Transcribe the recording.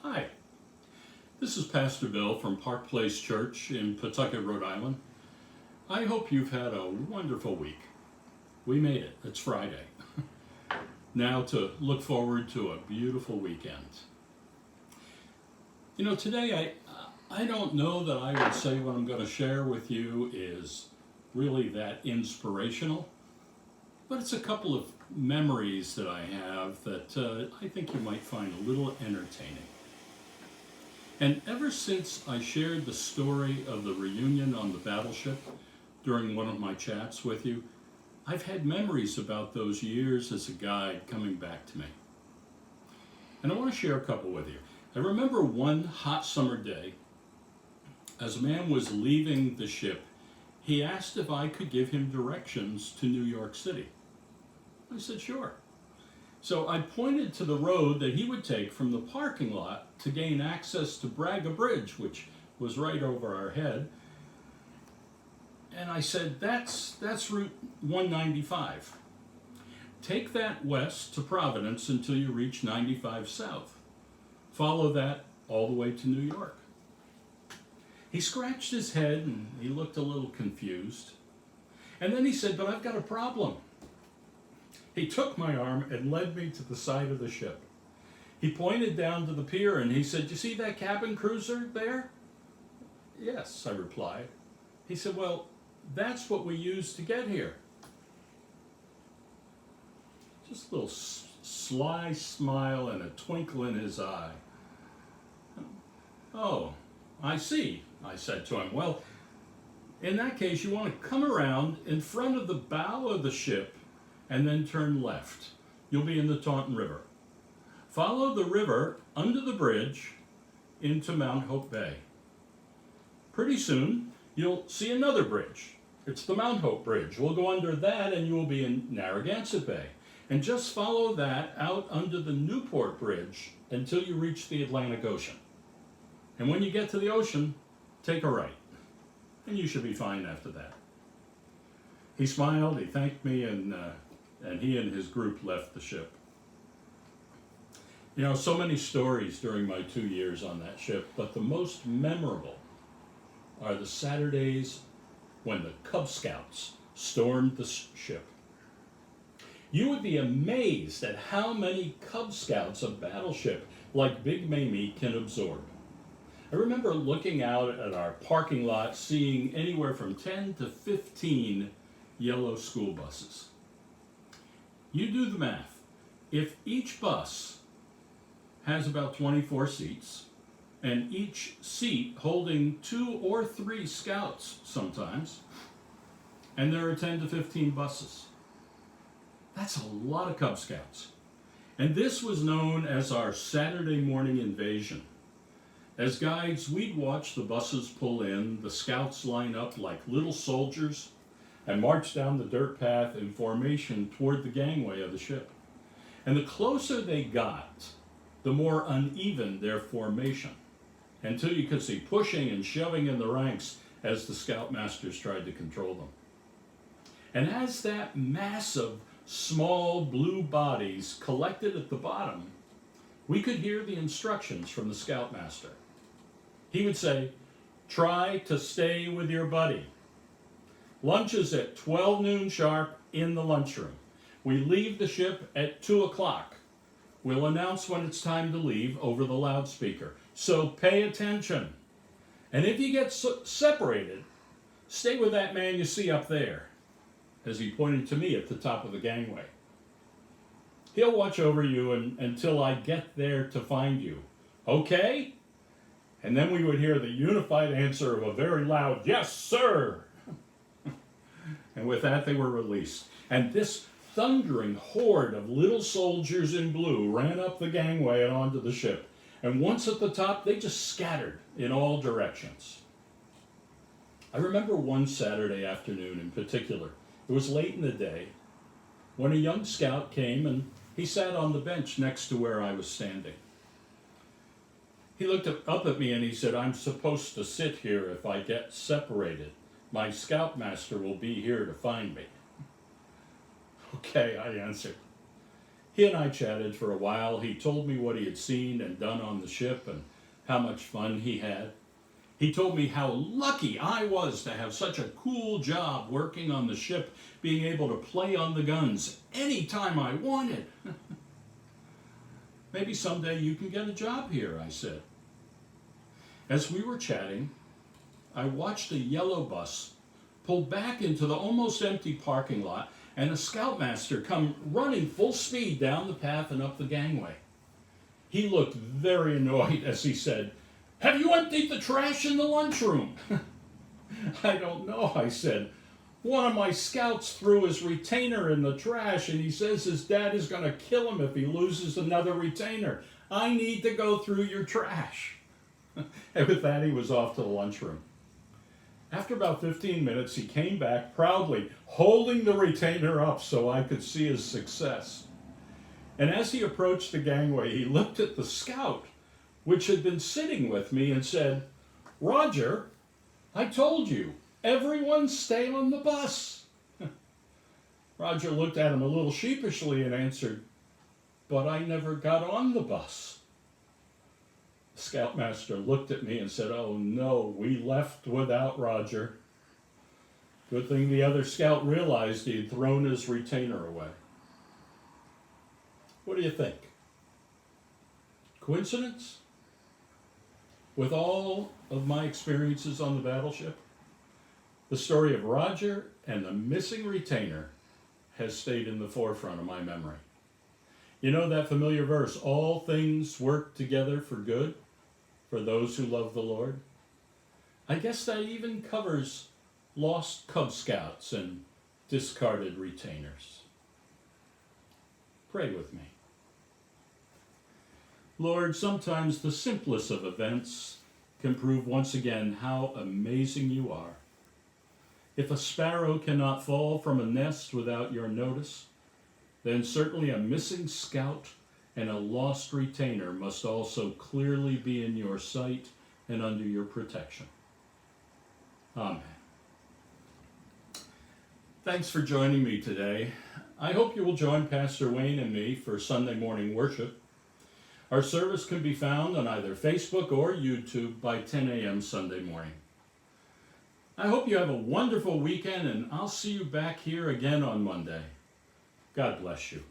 Hi, this is Pastor Bill from Park Place Church in Pawtucket, Rhode Island. I hope you've had a wonderful week. We made it. It's Friday. Now to look forward to a beautiful weekend. You know, today I don't know that I would say what I'm going to share with you is really that inspirational, but it's a couple of memories that I have that I think you might find a little entertaining. And ever since I shared the story of the reunion on the battleship during one of my chats with you, I've had memories about those years as a guide coming back to me. And I want to share a couple with you. I remember one hot summer day, as a man was leaving the ship, he asked if I could give him directions to New York City. I said, sure. So I pointed to the road that he would take from the parking lot to gain access to Braga Bridge, which was right over our head. And I said, that's Route 195. Take that west to Providence until you reach 95 South. Follow that all the way to New York. He scratched his head and he looked a little confused. And then he said, but I've got a problem. He took my arm and led me to the side of the ship. He pointed down to the pier and he said, you see that cabin cruiser there? Yes, I replied. He said, well, that's what we used to get here. Just a little sly smile and a twinkle in his eye. Oh, I see, I said to him. Well, in that case, you want to come around in front of the bow of the ship and then turn left. You'll be in the Taunton River. Follow the river under the bridge into Mount Hope Bay. Pretty soon, you'll see another bridge. It's the Mount Hope Bridge. We'll go under that and you will be in Narragansett Bay. And just follow that out under the Newport Bridge until you reach the Atlantic Ocean. And when you get to the ocean, take a right. And you should be fine after that. He smiled, he thanked me, and he and his group left the ship. You know, so many stories during my 2 years on that ship, but the most memorable are the Saturdays when the Cub Scouts stormed the ship. You would be amazed at how many Cub Scouts a battleship like Big Mamie can absorb. I remember looking out at our parking lot, seeing anywhere from 10 to 15 yellow school buses. You do the math. If each bus has about 24 seats, and each seat holding 2 or 3 scouts sometimes, and there are 10 to 15 buses, that's a lot of Cub Scouts. And this was known as our Saturday morning invasion. As guides, we'd watch the buses pull in, the scouts line up like little soldiers, and march down the dirt path in formation toward the gangway of the ship. And the closer they got, the more uneven their formation, until you could see pushing and shoving in the ranks as the scoutmasters tried to control them. And as that mass of small blue bodies collected at the bottom, we could hear the instructions from the scoutmaster. He would say, try to stay with your buddy. Lunch is at 12 noon sharp in the lunchroom. We leave the ship at 2 o'clock. We'll announce when it's time to leave over the loudspeaker. So pay attention. And if you get separated, stay with that man you see up there, as he pointed to me at the top of the gangway. He'll watch over you until I get there to find you. Okay? And then we would hear the unified answer of a very loud, yes, sir. And with that, they were released. And this thundering horde of little soldiers in blue ran up the gangway and onto the ship. And once at the top, they just scattered in all directions. I remember one Saturday afternoon in particular. It was late in the day when a young scout came and he sat on the bench next to where I was standing. He looked up at me and he said, I'm supposed to sit here if I get separated. My scoutmaster will be here to find me. Okay, I answered. He and I chatted for a while. He told me what he had seen and done on the ship and how much fun he had. He told me how lucky I was to have such a cool job working on the ship, being able to play on the guns anytime I wanted. Maybe someday you can get a job here, I said. As we were chatting, I watched a yellow bus pull back into the almost empty parking lot and a scoutmaster come running full speed down the path and up the gangway. He looked very annoyed as he said, "Have you emptied the trash in the lunchroom?" "I don't know," I said. "One of my scouts threw his retainer in the trash and he says his dad is going to kill him if he loses another retainer. I need to go through your trash." And with that, he was off to the lunchroom. After about 15 minutes, he came back proudly, holding the retainer up so I could see his success. And as he approached the gangway, he looked at the scout, which had been sitting with me, and said, "Roger, I told you, everyone stay on the bus." Roger looked at him a little sheepishly and answered, "But I never got on the bus." The scoutmaster looked at me and said, "Oh no, we left without Roger." Good thing the other scout realized he had thrown his retainer away. What do you think? Coincidence? With all of my experiences on the battleship, the story of Roger and the missing retainer has stayed in the forefront of my memory. You know that familiar verse, "All things work together for good for those who love the Lord"? I guess that even covers lost Cub Scouts and discarded retainers. Pray with me. Lord, sometimes the simplest of events can prove once again how amazing you are. If a sparrow cannot fall from a nest without your notice, then certainly a missing scout and a lost retainer must also clearly be in your sight and under your protection. Amen. Thanks for joining me today. I hope you will join Pastor Wayne and me for Sunday morning worship. Our service can be found on either Facebook or YouTube by 10 a.m. Sunday morning. I hope you have a wonderful weekend, and I'll see you back here again on Monday. God bless you.